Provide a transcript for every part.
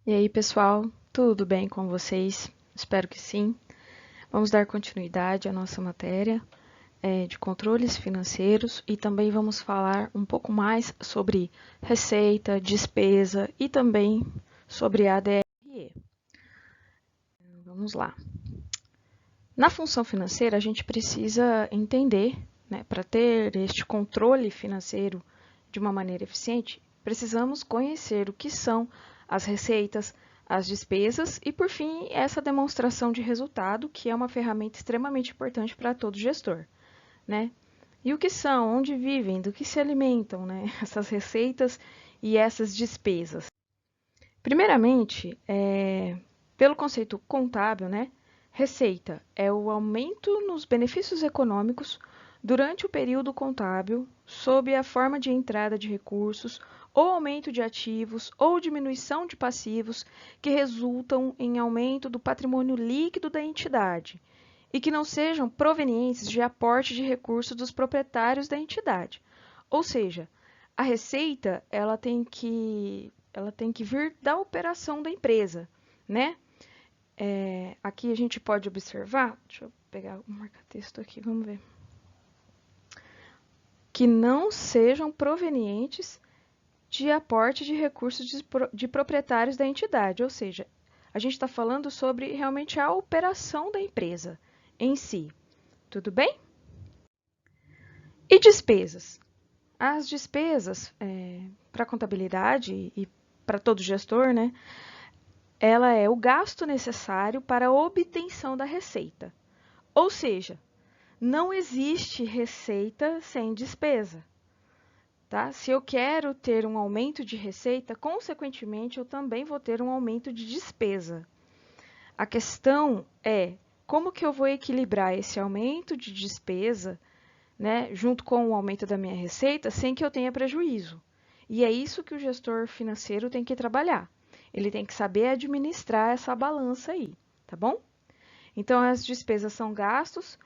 E aí, pessoal, tudo bem com vocês? Espero que sim. Vamos dar continuidade à nossa matéria de controles financeiros e também vamos falar um pouco mais sobre receita, despesa e também sobre a ADRE. Vamos lá. Na função financeira, a gente precisa entender, né, para ter este controle financeiro de uma maneira eficiente, precisamos conhecer o que são as receitas, as despesas e, por fim, essa demonstração de resultado, que é uma ferramenta extremamente importante para todo gestor, né? E o que são, onde vivem, do que se alimentam, né? Essas receitas e essas despesas. Primeiramente, pelo conceito contábil, né? Receita é o aumento nos benefícios econômicos durante o período contábil, sob a forma de entrada de recursos, ou aumento de ativos, ou diminuição de passivos, que resultam em aumento do patrimônio líquido da entidade, e que não sejam provenientes de aporte de recursos dos proprietários da entidade. Ou seja, a receita ela tem que vir da operação da empresa, né? Aqui a gente pode observar, deixa eu pegar o marca-texto aqui, vamos ver, que não sejam provenientes de aporte de recursos de proprietários da entidade, ou seja, a gente está falando sobre realmente a operação da empresa em si, tudo bem? E despesas? As despesas, para a contabilidade e para todo gestor, né, ela é o gasto necessário para a obtenção da receita. Ou seja, não existe receita sem despesa. Tá? Se eu quero ter um aumento de receita, consequentemente, eu também vou ter um aumento de despesa. A questão é como que eu vou equilibrar esse aumento de despesa, né, junto com o aumento da minha receita, sem que eu tenha prejuízo. E é isso que o gestor financeiro tem que trabalhar. Ele tem que saber administrar essa balança aí, tá bom? Então, as despesas são gastos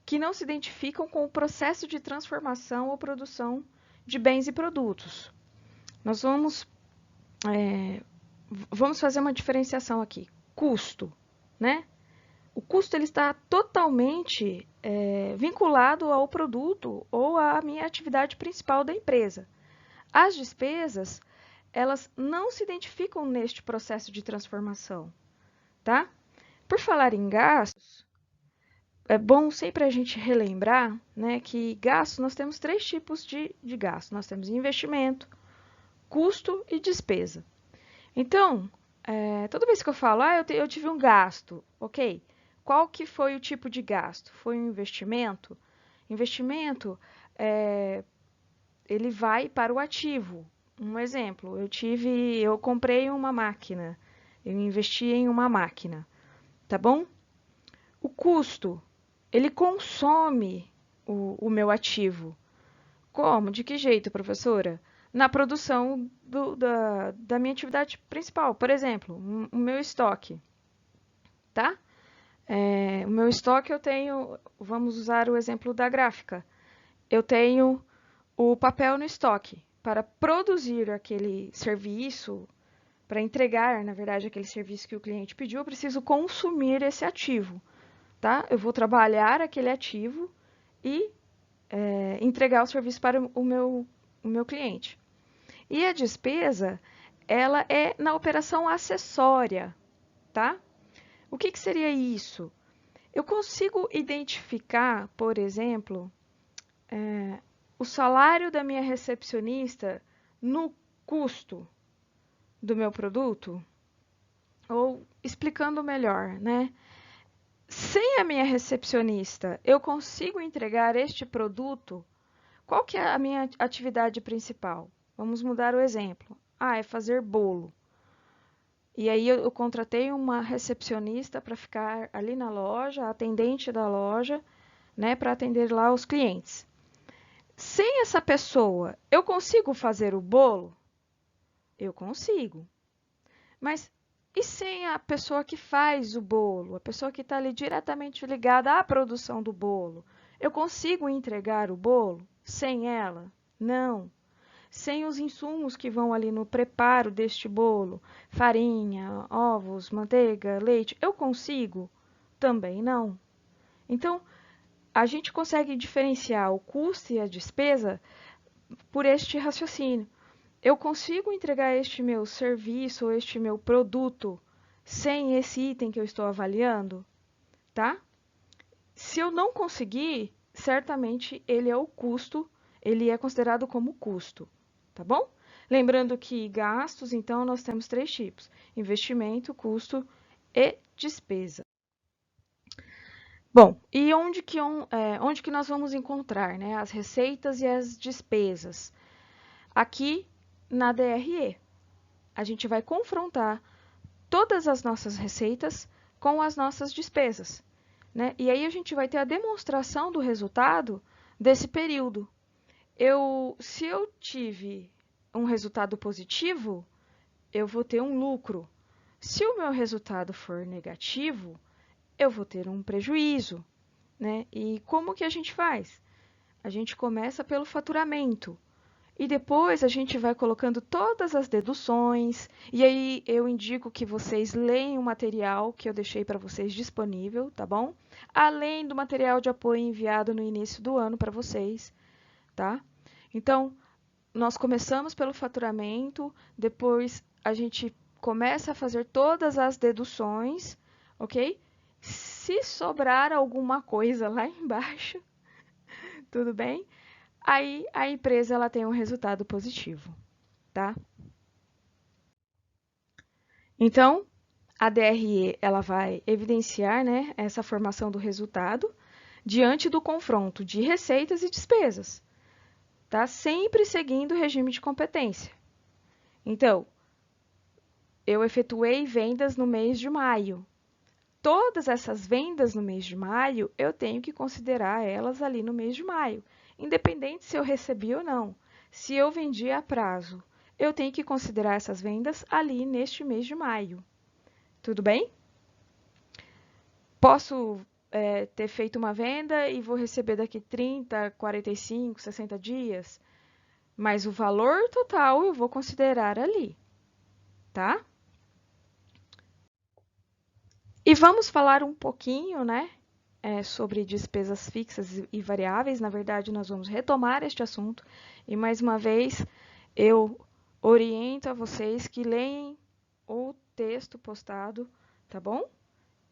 que não se identificam com o processo de transformação ou produção de bens e produtos. Nós vamos fazer uma diferenciação aqui. Custo, né? O custo ele está totalmente vinculado ao produto ou à minha atividade principal da empresa. As despesas, elas não se identificam neste processo de transformação, tá? Por falar em gastos, é bom sempre a gente relembrar, né, que gastos, nós temos três tipos de gastos. Nós temos investimento, custo e despesa. Então, toda vez que eu falo, eu tive um gasto, ok? Qual que foi o tipo de gasto? Foi um investimento? Investimento, ele vai para o ativo. Um exemplo, eu comprei uma máquina, eu investi em uma máquina, tá bom? O custo, ele consome o meu ativo. Como? De que jeito, professora? Na produção da minha atividade principal. Por exemplo, o meu estoque, tá? O meu estoque eu tenho, vamos usar o exemplo da gráfica. Eu tenho o papel no estoque. Para produzir aquele serviço, para entregar, na verdade, aquele serviço que o cliente pediu, eu preciso consumir esse ativo, tá? Eu vou trabalhar aquele ativo e entregar o serviço para o meu cliente. E a despesa, ela é na operação acessória, tá? O que seria isso? Eu consigo identificar, por exemplo, o salário da minha recepcionista no custo do meu produto? Ou explicando melhor, né? Sem a minha recepcionista, eu consigo entregar este produto? Qual que é a minha atividade principal? Vamos mudar o exemplo. É fazer bolo. E aí eu contratei uma recepcionista para ficar ali na loja, a atendente da loja, né, para atender lá os clientes. Sem essa pessoa, eu consigo fazer o bolo? Eu consigo. Mas e sem a pessoa que faz o bolo, a pessoa que está ali diretamente ligada à produção do bolo? Eu consigo entregar o bolo sem ela? Não. sem os insumos que vão ali no preparo deste bolo, farinha, ovos, manteiga, leite, eu consigo? Também não. Então, a gente consegue diferenciar o custo e a despesa por este raciocínio. Eu consigo entregar este meu serviço ou este meu produto sem esse item que eu estou avaliando, tá? Se eu não conseguir, certamente ele é o custo, ele é considerado como custo, tá bom? Lembrando que gastos, então, nós temos 3 tipos: investimento, custo e despesa. Bom, e onde que nós vamos encontrar, né, as receitas e as despesas? Aqui na DRE. A gente vai confrontar todas as nossas receitas com as nossas despesas, né? E aí a gente vai ter a demonstração do resultado desse período. Se eu tive um resultado positivo, eu vou ter um lucro. Se o meu resultado for negativo, eu vou ter um prejuízo, né? E como que a gente faz? A gente começa pelo faturamento. E depois a gente vai colocando todas as deduções, e aí eu indico que vocês leem o material que eu deixei para vocês disponível, tá bom? Além do material de apoio enviado no início do ano para vocês, tá? Então, nós começamos pelo faturamento, depois a gente começa a fazer todas as deduções, ok? Se sobrar alguma coisa lá embaixo, tudo bem? Aí a empresa ela tem um resultado positivo, tá? Então, a DRE ela vai evidenciar, né, essa formação do resultado diante do confronto de receitas e despesas, tá? Sempre seguindo o regime de competência. Então, eu efetuei vendas no mês de maio. Todas essas vendas no mês de maio, eu tenho que considerar elas ali no mês de maio, independente se eu recebi ou não. Se eu vendi a prazo, eu tenho que considerar essas vendas ali neste mês de maio. Tudo bem? Posso ter feito uma venda e vou receber daqui 30, 45, 60 dias, mas o valor total eu vou considerar ali, tá? E vamos falar um pouquinho, né, sobre despesas fixas e variáveis. Na verdade, nós vamos retomar este assunto e, mais uma vez, eu oriento a vocês que leem o texto postado, tá bom?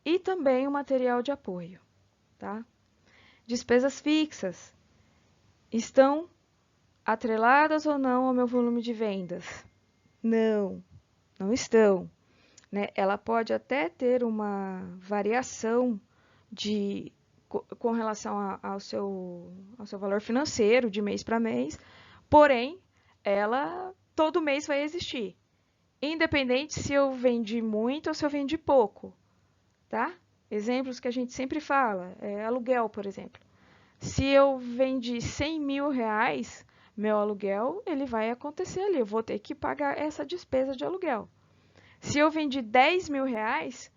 E também o material de apoio, tá? Despesas fixas estão atreladas ou não ao meu volume de vendas? Não, não estão, né? Ela pode até ter uma variação com relação ao seu valor financeiro de mês para mês, porém, ela todo mês vai existir, independente se eu vendi muito ou se eu vendi pouco, tá? Exemplos que a gente sempre fala, aluguel, por exemplo. Se eu vendi 100 mil reais, meu aluguel, ele vai acontecer ali, eu vou ter que pagar essa despesa de aluguel. Se eu vendi 10 mil reais,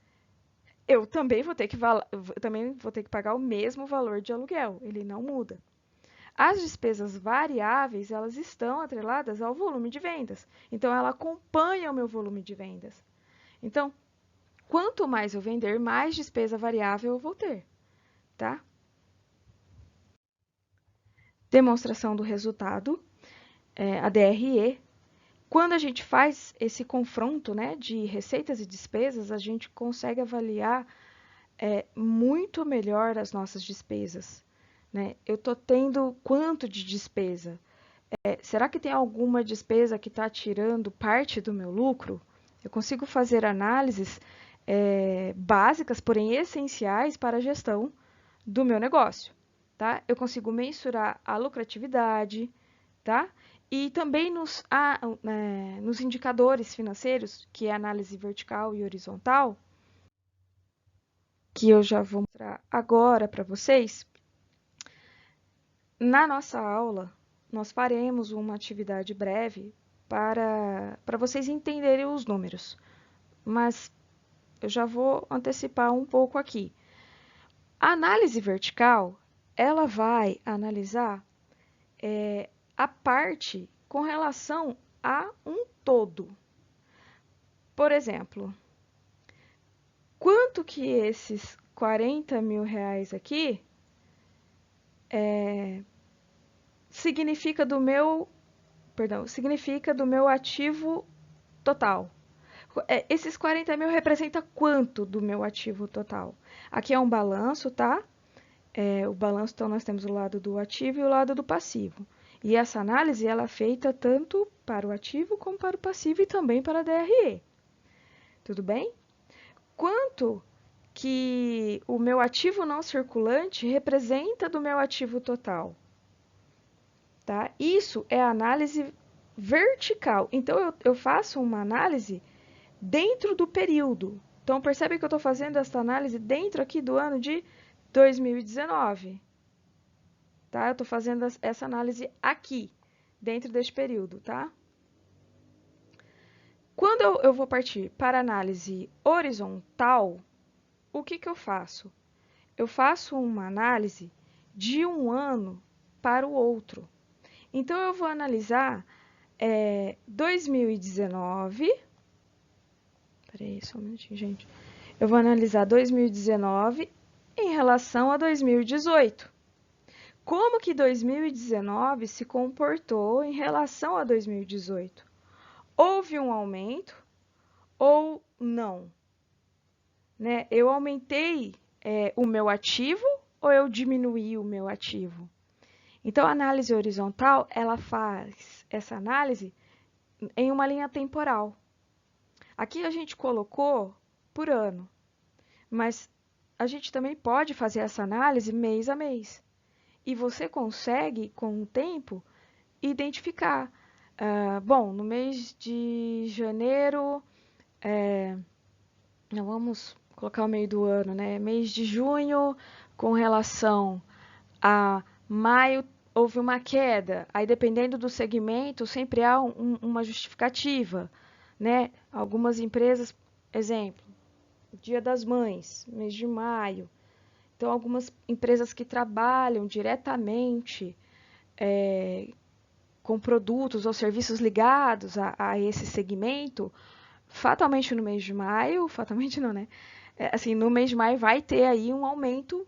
eu também vou ter que pagar o mesmo valor de aluguel, ele não muda. As despesas variáveis, elas estão atreladas ao volume de vendas, então ela acompanha o meu volume de vendas. Então, quanto mais eu vender, mais despesa variável eu vou ter, tá? Demonstração do resultado, a DRE. Quando a gente faz esse confronto, né, de receitas e despesas, a gente consegue avaliar muito melhor as nossas despesas, né? Eu estou tendo quanto de despesa? Será que tem alguma despesa que está tirando parte do meu lucro? Eu consigo fazer análises básicas, porém essenciais para a gestão do meu negócio, tá? Eu consigo mensurar a lucratividade, tá? E também nos indicadores financeiros, que é análise vertical e horizontal, que eu já vou mostrar agora para vocês. Na nossa aula, nós faremos uma atividade breve para vocês entenderem os números, mas eu já vou antecipar um pouco aqui. A análise vertical, ela vai analisar a parte com relação a um todo. Por exemplo, quanto que esses 40 mil reais aqui significa do meu ativo total? Esses 40 mil representa quanto do meu ativo total? Aqui é um balanço, tá? O balanço, então, nós temos o lado do ativo e o lado do passivo. E essa análise ela é feita tanto para o ativo como para o passivo e também para a DRE. Tudo bem? Quanto que o meu ativo não circulante representa do meu ativo total? Tá? Isso é análise vertical. Então, eu faço uma análise dentro do período. Então, percebe que eu estou fazendo essa análise dentro aqui do ano de 2019. Tá? Eu estou fazendo essa análise aqui, dentro deste período, tá? Quando eu vou partir para análise horizontal, o que eu faço? Eu faço uma análise de um ano para o outro. Então, eu vou analisar 2019. Peraí, só um minutinho, gente. Eu vou analisar 2019 em relação a 2018. Como que 2019 se comportou em relação a 2018? Houve um aumento ou não? Né? Eu aumentei o meu ativo ou eu diminuí o meu ativo? Então, a análise horizontal, ela faz essa análise em uma linha temporal. Aqui a gente colocou por ano, mas a gente também pode fazer essa análise mês a mês. E você consegue, com o tempo, identificar. Bom, no mês de janeiro, vamos colocar o meio do ano, né? Mês de junho, com relação a maio, houve uma queda. Aí, dependendo do segmento, sempre há uma justificativa, né? Algumas empresas, exemplo, Dia das Mães, mês de maio. Então, algumas empresas que trabalham diretamente com produtos ou serviços ligados a esse segmento, fatalmente no mês de maio, fatalmente não, né? Assim, no mês de maio vai ter aí um aumento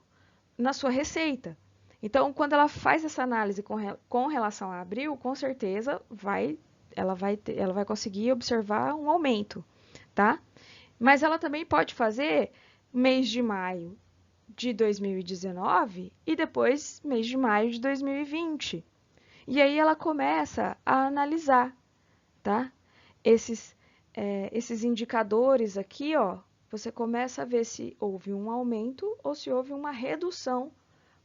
na sua receita. Então, quando ela faz essa análise com relação a abril, com certeza ela vai conseguir observar um aumento, tá? Mas ela também pode fazer mês de maio de 2019 e depois mês de maio de 2020. E aí ela começa a analisar, tá? Esses indicadores aqui, ó, você começa a ver se houve um aumento ou se houve uma redução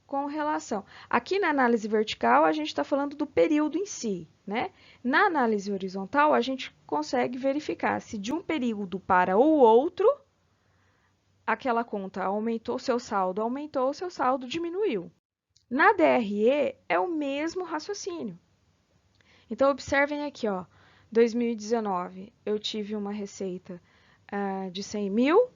com relação. Aqui na análise vertical, a gente está falando do período em si, né? Na análise horizontal, a gente consegue verificar se de um período para o outro, aquela conta aumentou seu saldo, aumentou, seu saldo diminuiu. Na DRE, é o mesmo raciocínio. Então, observem aqui, ó, 2019 eu tive uma receita de 100 mil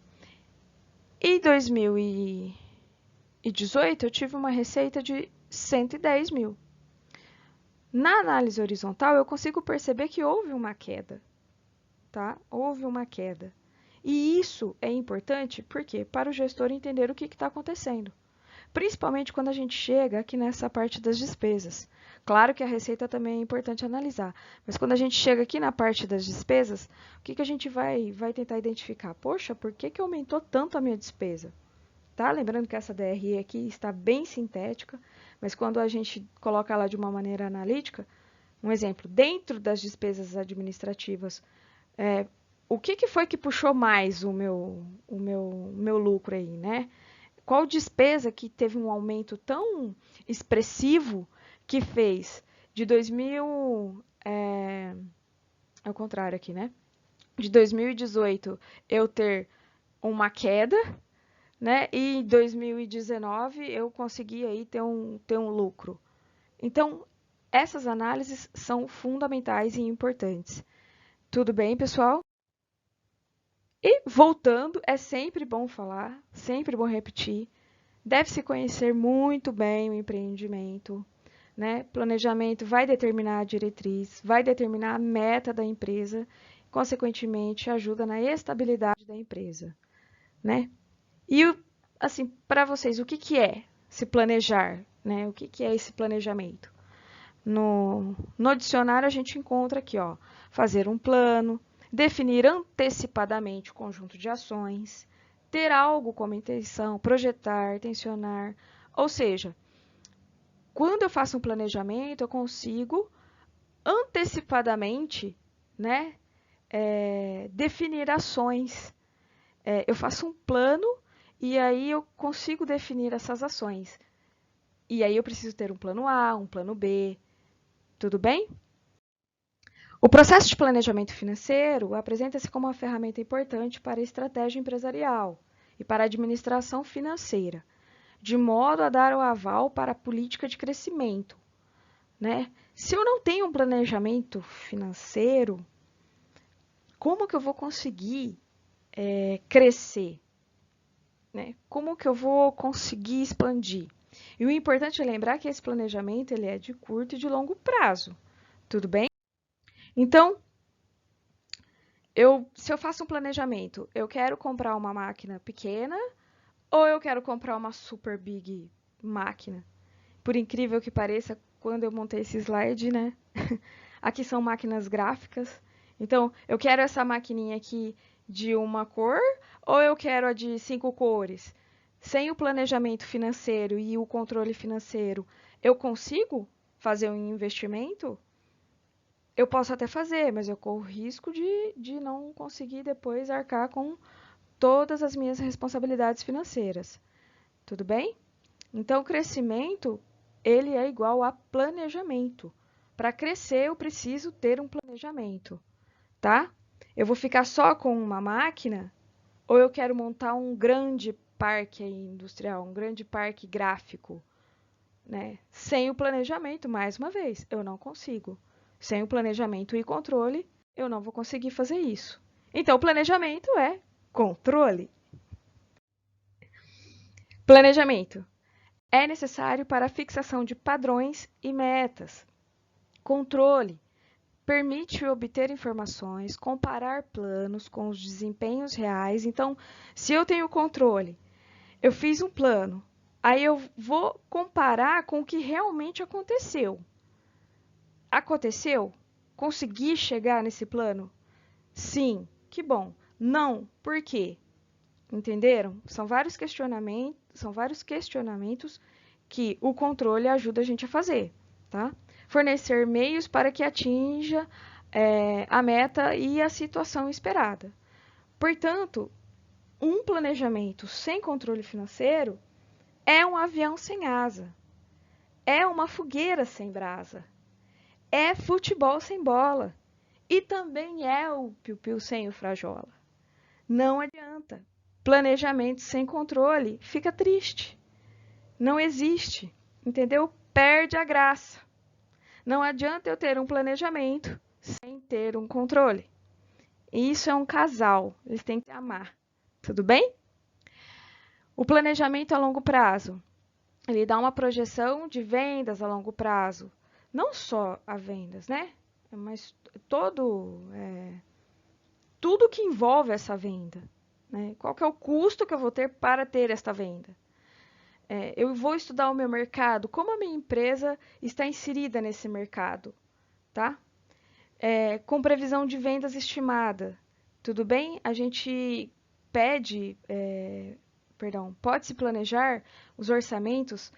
e 2018 eu tive uma receita de 110 mil. Na análise horizontal, eu consigo perceber que houve uma queda, tá? Houve uma queda. E isso é importante, porque para o gestor entender o que está acontecendo. Principalmente quando a gente chega aqui nessa parte das despesas. Claro que a receita também é importante analisar, mas quando a gente chega aqui na parte das despesas, o que a gente vai tentar identificar? Poxa, por que aumentou tanto a minha despesa? Tá? Lembrando que essa DRE aqui está bem sintética, mas quando a gente coloca ela de uma maneira analítica, um exemplo, dentro das despesas administrativas, o que foi que puxou mais o meu lucro aí, né? Qual despesa que teve um aumento tão expressivo que fez de 2000, ao contrário aqui, né? De 2018 eu ter uma queda, né? E em 2019 eu consegui aí ter um lucro. Então, essas análises são fundamentais e importantes. Tudo bem, pessoal? E voltando, é sempre bom falar, sempre bom repetir. Deve-se conhecer muito bem o empreendimento, né? Planejamento vai determinar a diretriz, vai determinar a meta da empresa, consequentemente ajuda na estabilidade da empresa, né? E assim, para vocês, o que que é se planejar, né? O que que é esse planejamento? No dicionário a gente encontra aqui, ó, fazer um plano, definir antecipadamente o conjunto de ações, ter algo como intenção, projetar, tensionar, ou seja, quando eu faço um planejamento, eu consigo antecipadamente, né, definir ações. Eu faço um plano e aí eu consigo definir essas ações. E aí eu preciso ter um plano A, um plano B, tudo bem? O processo de planejamento financeiro apresenta-se como uma ferramenta importante para a estratégia empresarial e para a administração financeira, de modo a dar o aval para a política de crescimento, né? Se eu não tenho um planejamento financeiro, como que eu vou conseguir crescer? Né? Como que eu vou conseguir expandir? E o importante é lembrar que esse planejamento ele é de curto e de longo prazo, tudo bem? Então, se eu faço um planejamento, eu quero comprar uma máquina pequena ou eu quero comprar uma super big máquina? Por incrível que pareça, quando eu montei esse slide, né? Aqui são máquinas gráficas. Então, eu quero essa maquininha aqui de uma cor ou eu quero a de 5 cores? Sem o planejamento financeiro e o controle financeiro, eu consigo fazer um investimento? Eu posso até fazer, mas eu corro risco de não conseguir depois arcar com todas as minhas responsabilidades financeiras. Tudo bem? Então, o crescimento, ele é igual a planejamento. Para crescer, eu preciso ter um planejamento, tá? Eu vou ficar só com uma máquina ou eu quero montar um grande parque industrial, um grande parque gráfico, né? Sem o planejamento, mais uma vez, eu não consigo. Sem o planejamento e controle, eu não vou conseguir fazer isso. Então, o planejamento é controle. Planejamento é necessário para a fixação de padrões e metas. Controle permite obter informações, comparar planos com os desempenhos reais. Então, se eu tenho controle, eu fiz um plano, aí eu vou comparar com o que realmente aconteceu. Aconteceu? Consegui chegar nesse plano? Sim, que bom. Não, por quê? Entenderam? São vários questionamentos que o controle ajuda a gente a fazer, tá? Fornecer meios para que atinja a meta e a situação esperada. Portanto, um planejamento sem controle financeiro é um avião sem asa, é uma fogueira sem brasa, é futebol sem bola e também é o piu-piu sem o frajola. Não adianta. Planejamento sem controle fica triste. Não existe, entendeu? Perde a graça. Não adianta eu ter um planejamento sem ter um controle. Isso é um casal, eles têm que amar. Tudo bem? O planejamento a longo prazo, ele dá uma projeção de vendas a longo prazo. Não só a vendas, né? Mas tudo que envolve essa venda. Né? Qual que é o custo que eu vou ter para ter esta venda? Eu vou estudar o meu mercado, como a minha empresa está inserida nesse mercado, tá? Com previsão de vendas estimada, tudo bem? A gente pode se planejar os orçamentos,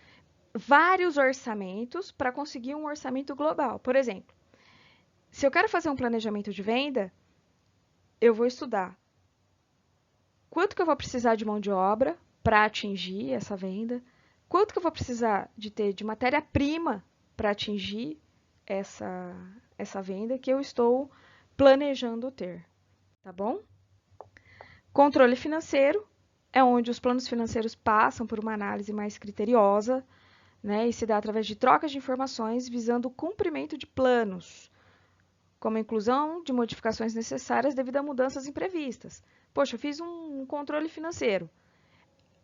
vários orçamentos, para conseguir um orçamento global. Por exemplo, se eu quero fazer um planejamento de venda, eu vou estudar quanto que eu vou precisar de mão de obra para atingir essa venda, quanto que eu vou precisar de ter de matéria-prima para atingir essa venda que eu estou planejando ter, tá bom? Controle financeiro é onde os planos financeiros passam por uma análise mais criteriosa, né, e se dá através de trocas de informações visando o cumprimento de planos, como a inclusão de modificações necessárias devido a mudanças imprevistas. Poxa, eu fiz um controle financeiro.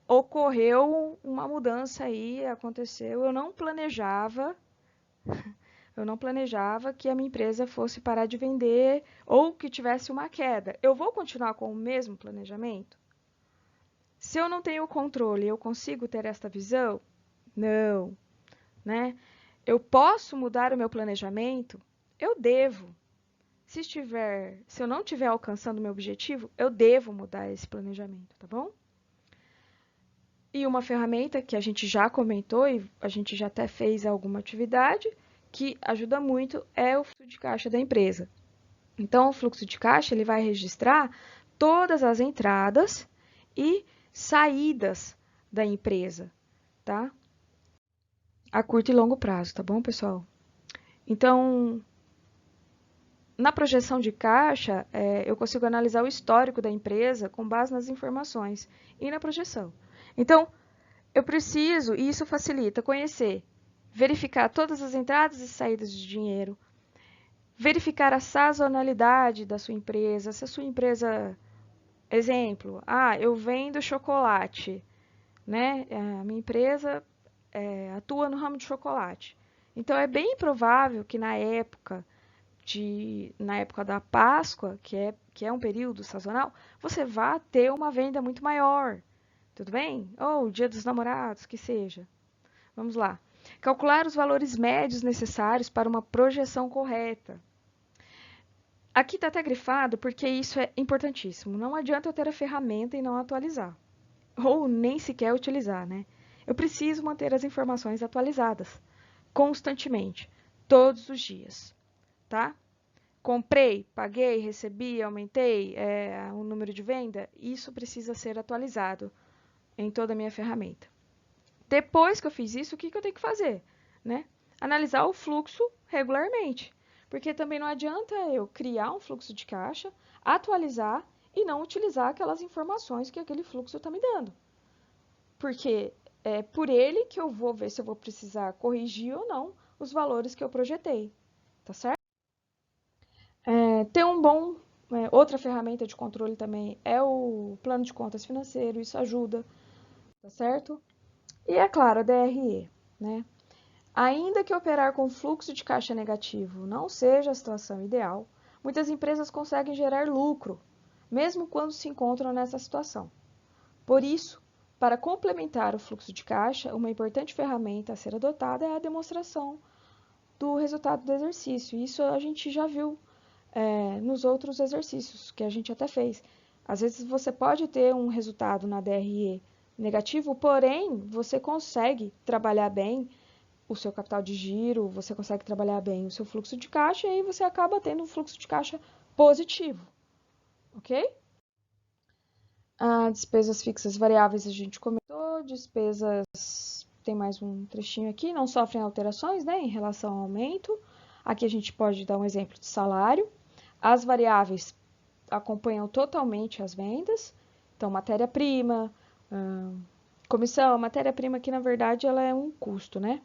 Ocorreu uma mudança aí, aconteceu, eu não planejava, Eu não planejava que a minha empresa fosse parar de vender ou que tivesse uma queda. Eu vou continuar com o mesmo planejamento? Se eu não tenho controle, eu consigo ter esta visão? Não, né? Eu posso mudar o meu planejamento? Eu devo. Se eu não estiver alcançando o meu objetivo, eu devo mudar esse planejamento, tá bom? E uma ferramenta que a gente já comentou e a gente já até fez alguma atividade que ajuda muito é o fluxo de caixa da empresa. Então, o fluxo de caixa ele vai registrar todas as entradas e saídas da empresa, tá? A curto e longo prazo, tá bom, pessoal? Então, na projeção de caixa, eu consigo analisar o histórico da empresa com base nas informações e na projeção. Então, eu preciso, e isso facilita, conhecer, verificar todas as entradas e saídas de dinheiro, verificar a sazonalidade da sua empresa, se a sua empresa, exemplo, eu vendo chocolate, né? A minha empresa atua no ramo de chocolate. Então, é bem provável que na época da Páscoa, que é um período sazonal, você vá ter uma venda muito maior. Tudo bem? Ou Dia dos Namorados, que seja. Vamos lá. Calcular os valores médios necessários para uma projeção correta. Aqui está até grifado porque isso é importantíssimo. Não adianta eu ter a ferramenta e não atualizar. Ou nem sequer utilizar, né? Eu preciso manter as informações atualizadas, constantemente, todos os dias, tá? Comprei, paguei, recebi, aumentei o número de venda, isso precisa ser atualizado em toda a minha ferramenta. Depois que eu fiz isso, o que eu tenho que fazer? Né? Analisar o fluxo regularmente, porque também não adianta eu criar um fluxo de caixa, atualizar e não utilizar aquelas informações que aquele fluxo está me dando. Porque é por ele que eu vou ver se eu vou precisar corrigir ou não os valores que eu projetei, tá certo? Ter um bom. Outra ferramenta de controle também é o plano de contas financeiro, isso ajuda, tá certo? E é claro, a DRE, né? Ainda que operar com fluxo de caixa negativo não seja a situação ideal, muitas empresas conseguem gerar lucro, mesmo quando se encontram nessa situação. Por isso, para complementar o fluxo de caixa, uma importante ferramenta a ser adotada é a demonstração do resultado do exercício. Isso a gente já viu nos outros exercícios que a gente até fez. Às vezes você pode ter um resultado na DRE negativo, porém você consegue trabalhar bem o seu capital de giro, você consegue trabalhar bem o seu fluxo de caixa e aí você acaba tendo um fluxo de caixa positivo, ok? Despesas fixas variáveis a gente comentou, despesas, tem mais um trechinho aqui, não sofrem alterações, né, em relação ao aumento. Aqui a gente pode dar um exemplo de salário. As variáveis acompanham totalmente as vendas, então matéria-prima, comissão, matéria-prima que na verdade ela é um custo, né?